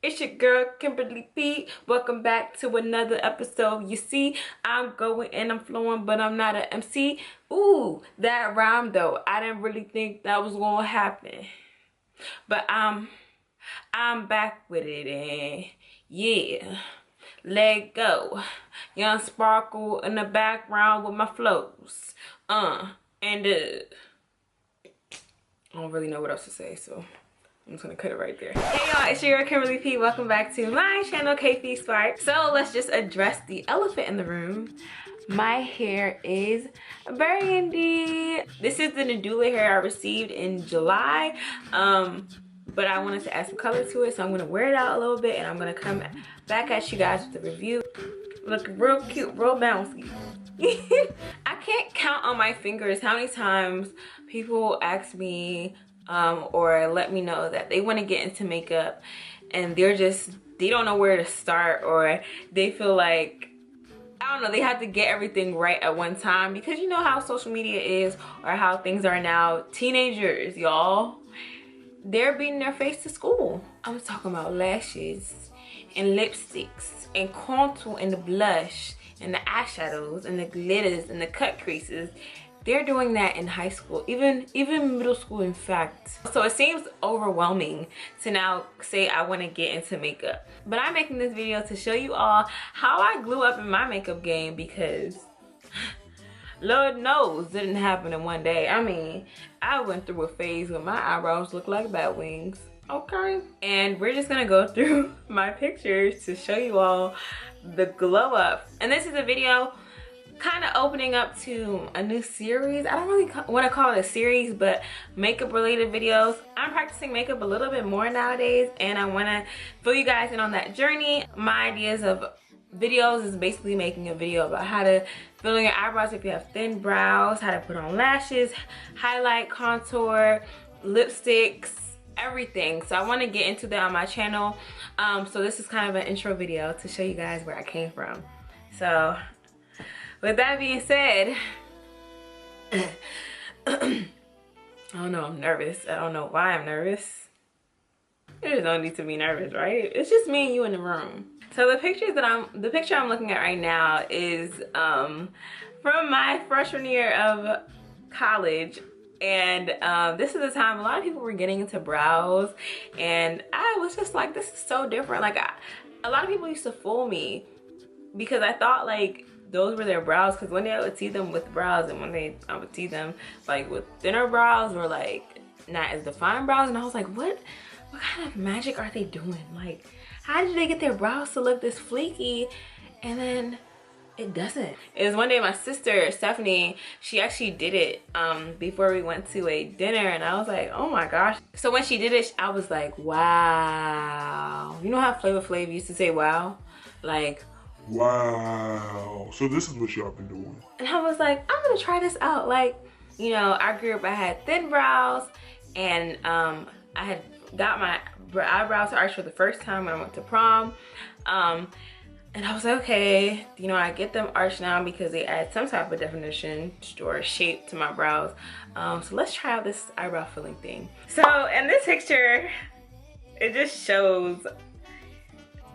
It's your girl, Kimberly P. Welcome back to another episode. You see, I'm going and I'm flowing, but I'm not an MC. Ooh, that rhymed though. I didn't really think that was gonna happen. But I'm back with it, and yeah, let go. Young Sparkle in the background with my flows. I don't really know what else to say, so I'm just gonna cut it right there. Hey y'all, it's your girl Kimberly P. Welcome back to my channel, KP Spark. So let's just address the elephant in the room. My hair is burgundy. This is the Nadula hair I received in July. But I wanted to add some color to it, so I'm gonna wear it out a little bit and I'm gonna come back at you guys with a review. Looking real cute, real bouncy. I can't count on my fingers how many times people ask me or let me know that they want to get into makeup and they don't know where to start, or they feel like, I don't know, they have to get everything right at one time, because you know how social media is, or how things are now. Teenagers, y'all, they're beating their face to school. I'm talking about lashes and lipsticks and contour and the blush and the eyeshadows and the glitters and the cut creases. They're doing that in high school, even middle school, in fact. So it seems overwhelming to now say I want to get into makeup. But I'm making this video to show you all how I glue up in my makeup game, because Lord knows it didn't happen in one day. I mean, I went through a phase where my eyebrows look like bat wings, okay? And we're just gonna go through my pictures to show you all the glow up. And this is a video kind of opening up to a new series. I don't really want to call it a series, but makeup related videos. I'm practicing makeup a little bit more nowadays, and I want to fill you guys in on that journey. My ideas of videos is basically making a video about how to fill in your eyebrows if you have thin brows, how to put on lashes, highlight, contour, lipsticks, everything. So I want to get into that on my channel. So this is kind of an intro video to show you guys where I came from. So with that being said, I don't know, I'm nervous. I don't know why I'm nervous. There's no need to be nervous, right? It's just me and you in the room. So the picture I'm looking at right now is from my freshman year of college. And this is the time a lot of people were getting into brows, and I was just like, this is so different. Like, a lot of people used to fool me because I thought like those were their brows, because one day I would see them with brows and one day I would see them like with thinner brows or like not as defined brows, and I was like, what kind of magic are they doing? Like, how did they get their brows to look this fleeky and then it doesn't? It was one day my sister Stephanie, she actually did it before we went to a dinner, and I was like, oh my gosh. So when she did it, I was like, wow. You know how Flavor Flav used to say wow? Like, wow, so this is what y'all been doing. And I was like, I'm gonna try this out. Like, you know, I grew up, I had thin brows, and I had got my eyebrows arched for the first time when I went to prom. And I was like, okay, you know, I get them arched now because they add some type of definition or shape to my brows. So let's try out this eyebrow filling thing. So in this picture, it just shows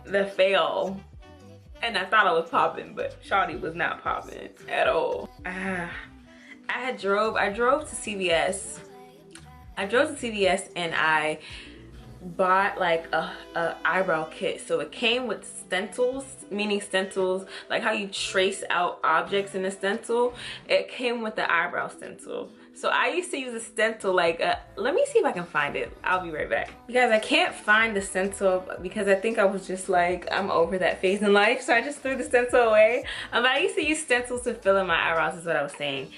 the fail. And I thought I was popping, but shawty was not popping at all. I drove to CVS. I drove to CVS and I bought like a eyebrow kit. So it came with stencils, meaning stencils like how you trace out objects in a stencil. It came with the eyebrow stencil. So I used to use a stencil like let me see if I can find it. I'll be right back. You guys, I can't find the stencil because I think I was just like, I'm over that phase in life, so I just threw the stencil away. But I used to use stencils to fill in my eyebrows, is what I was saying.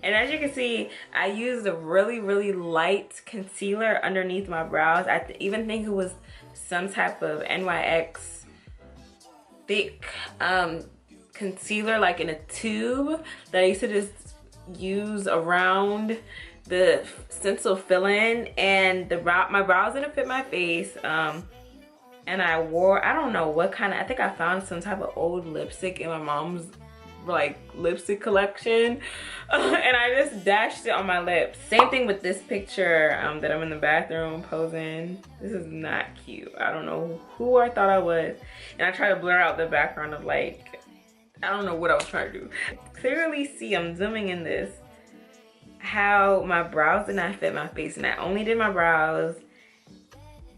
And as you can see, I used a really light concealer underneath my brows. I even think it was some type of NYX thick concealer, like in a tube, that I used to just use around the stencil fill-in. And my brows didn't fit my face. And I wore, I don't know what kind of, I think I found some type of old lipstick in my mom's like lipstick collection and I just dashed it on my lips. Same thing with this picture that I'm in the bathroom posing. This is not cute. I don't know who I thought I was, and I tried to blur out the background of like, I don't know what I was trying to do. Clearly see, I'm zooming in this, how my brows did not fit my face, and I only did my brows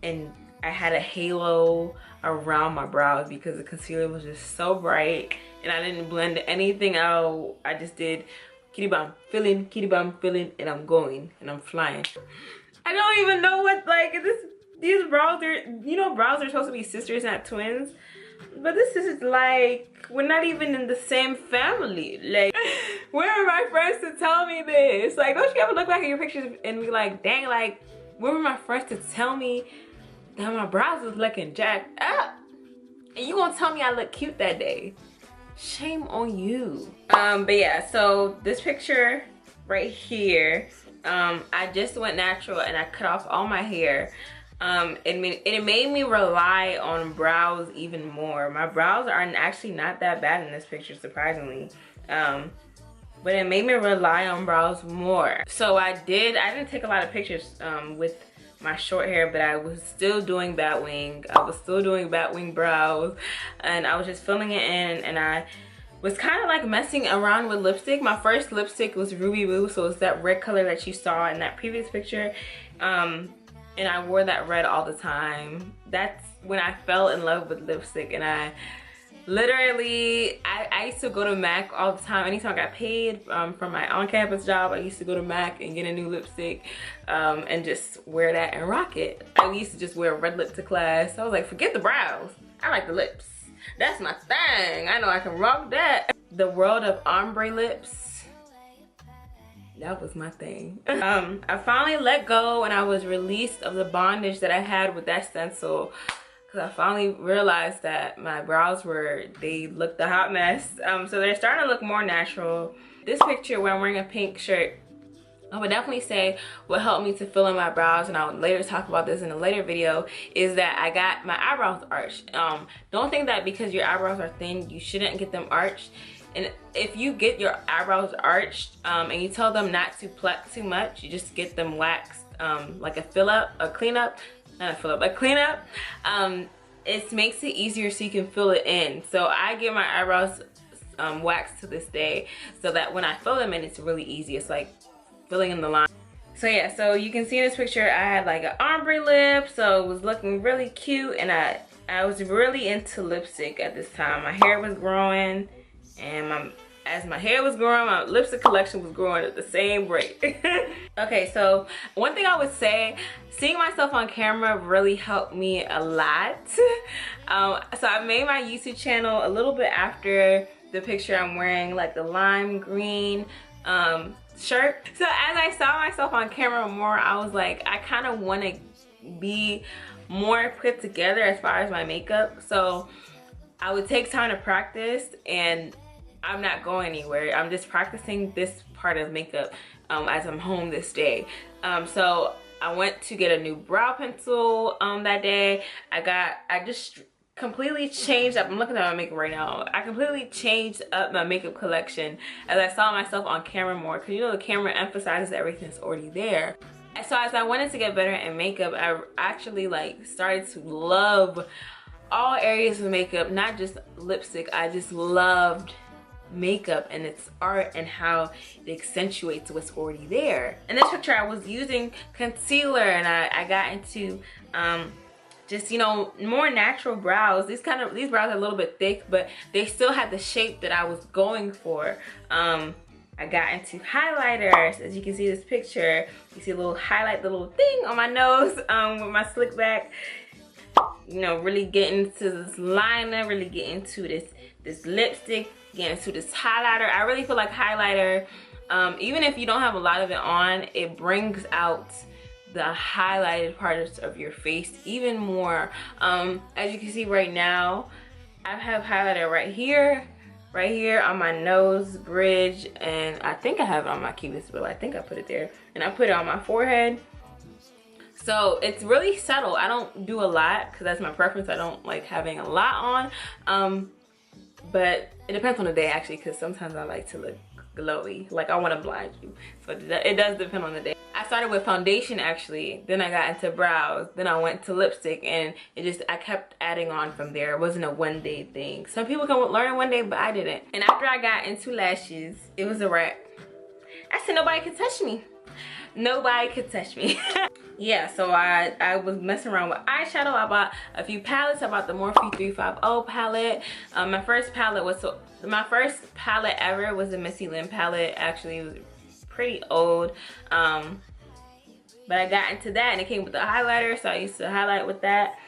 and I had a halo around my brows because the concealer was just so bright and I didn't blend anything out. I just did kitty bum filling, and I'm going and I'm flying. I don't even know what, like, these brows are, you know, brows are supposed to be sisters, not twins, but this is like, we're not even in the same family. Like, where are my friends to tell me this? Like, don't you ever look back at your pictures and be like, dang, like, where were my friends to tell me that my brows was looking jacked up? And you gonna tell me I look cute that day? Shame on you. But yeah, so this picture right here, I just went natural and I cut off all my hair. It made me rely on brows even more. My brows are actually not that bad in this picture, surprisingly. But it made me rely on brows more. So I didn't take a lot of pictures with my short hair, but I was still doing batwing. I was still doing batwing brows, and I was just filling it in, and I was kind of like messing around with lipstick. My first lipstick was Ruby Woo, so it's that red color that you saw in that previous picture. And I wore that red all the time. That's when I fell in love with lipstick, and I literally, I used to go to MAC all the time. Anytime I got paid from my on-campus job, I used to go to MAC and get a new lipstick and just wear that and rock it. I used to just wear red lip to class. I was like, forget the brows. I like the lips. That's my thing. I know I can rock that. The world of ombre lips, that was my thing. I finally let go and I was released of the bondage that I had with that stencil. I finally realized that my brows they looked a hot mess. So they're starting to look more natural. This picture where I'm wearing a pink shirt, I would definitely say what helped me to fill in my brows, and I would later talk about this in a later video, is that I got my eyebrows arched. Don't think that because your eyebrows are thin, you shouldn't get them arched. And if you get your eyebrows arched and you tell them not to pluck too much, you just get them waxed, like a cleanup. It makes it easier so you can fill it in. So I get my eyebrows waxed to this day so that when I fill them in, it's really easy. It's like filling in the line. So yeah, so you can see in this picture I had like an ombre lip, so it was looking really cute, and I was really into lipstick at this time. My hair was growing, and as my hair was growing, my lipstick collection was growing at the same rate. Okay, so one thing I would say, seeing myself on camera really helped me a lot. So I made my YouTube channel a little bit after the picture I'm wearing, like the lime green shirt. So as I saw myself on camera more, I was like, I kind of want to be more put together as far as my makeup. So I would take time to practice, and I'm not going anywhere. I'm just practicing this part of makeup as I'm home this day. So I went to get a new brow pencil that day. I just completely changed up. I'm looking at my makeup right now. I completely changed up my makeup collection as I saw myself on camera more, because you know the camera emphasizes everything that's already there. So as I wanted to get better in makeup, I actually like started to love all areas of makeup, not just lipstick. I just loved makeup and its art and how it accentuates what's already there. In this picture I was using concealer, and I got into just, you know, more natural brows. These brows are a little bit thick, but they still had the shape that I was going for. I got into highlighters. As you can see this picture, you see a little highlight, the little thing on my nose with my slick back. You know, really get into this liner, really get into this lipstick, get into this highlighter. I really feel like highlighter, even if you don't have a lot of it on, it brings out the highlighted parts of your face even more. As you can see right now, I have highlighter right here on my nose bridge, and I think I have it on my cupid's bow. I think I put it there, and I put it on my forehead. So it's really subtle. I don't do a lot because that's my preference. I don't like having a lot on. but it depends on the day actually, because sometimes I like to look glowy, like I want to blind you, so it does depend on the day. I started with foundation actually, then I got into brows, then I went to lipstick, and I kept adding on from there. It wasn't a one day thing. Some people can learn in one day, but I didn't. And after I got into lashes, it was a wrap. I said nobody could touch me. Nobody could touch me. Yeah, so I was messing around with eyeshadow. I bought a few palettes. I bought the Morphe 350 palette. My first palette ever was the Missy Lynn palette. Actually, it was pretty old. But I got into that, and it came with a highlighter, so I used to highlight with that.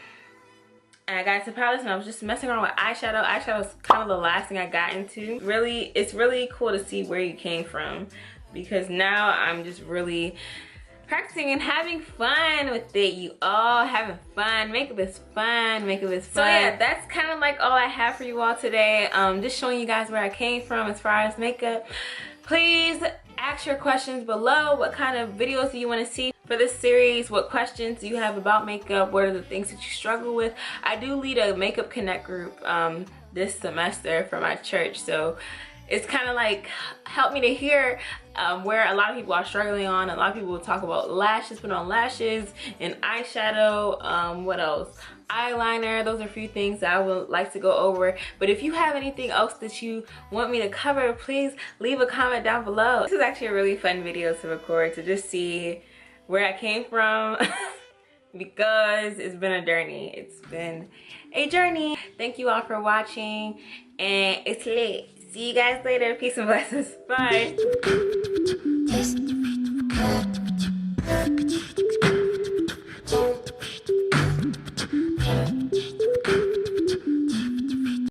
And I got into palettes, and I was just messing around with eyeshadow. Eyeshadow was kind of the last thing I got into. Really, it's really cool to see where you came from, because now I'm just really practicing and having fun with it. You all having fun. Makeup is fun. Makeup is fun. So yeah, that's kind of like all I have for you all today. Just showing you guys where I came from as far as makeup. Please ask your questions below. What kind of videos do you want to see for this series? What questions do you have about makeup? What are the things that you struggle with? I do lead a makeup connect group this semester for my church, so it's kind of like helped me to hear where a lot of people are struggling on. A lot of people will talk about lashes, put on lashes and eyeshadow. What else? Eyeliner. Those are a few things that I would like to go over. But if you have anything else that you want me to cover, please leave a comment down below. This is actually a really fun video to record, to just see where I came from because it's been a journey. It's been a journey. Thank you all for watching, and it's lit. See you guys later. Peace and blessings. Bye.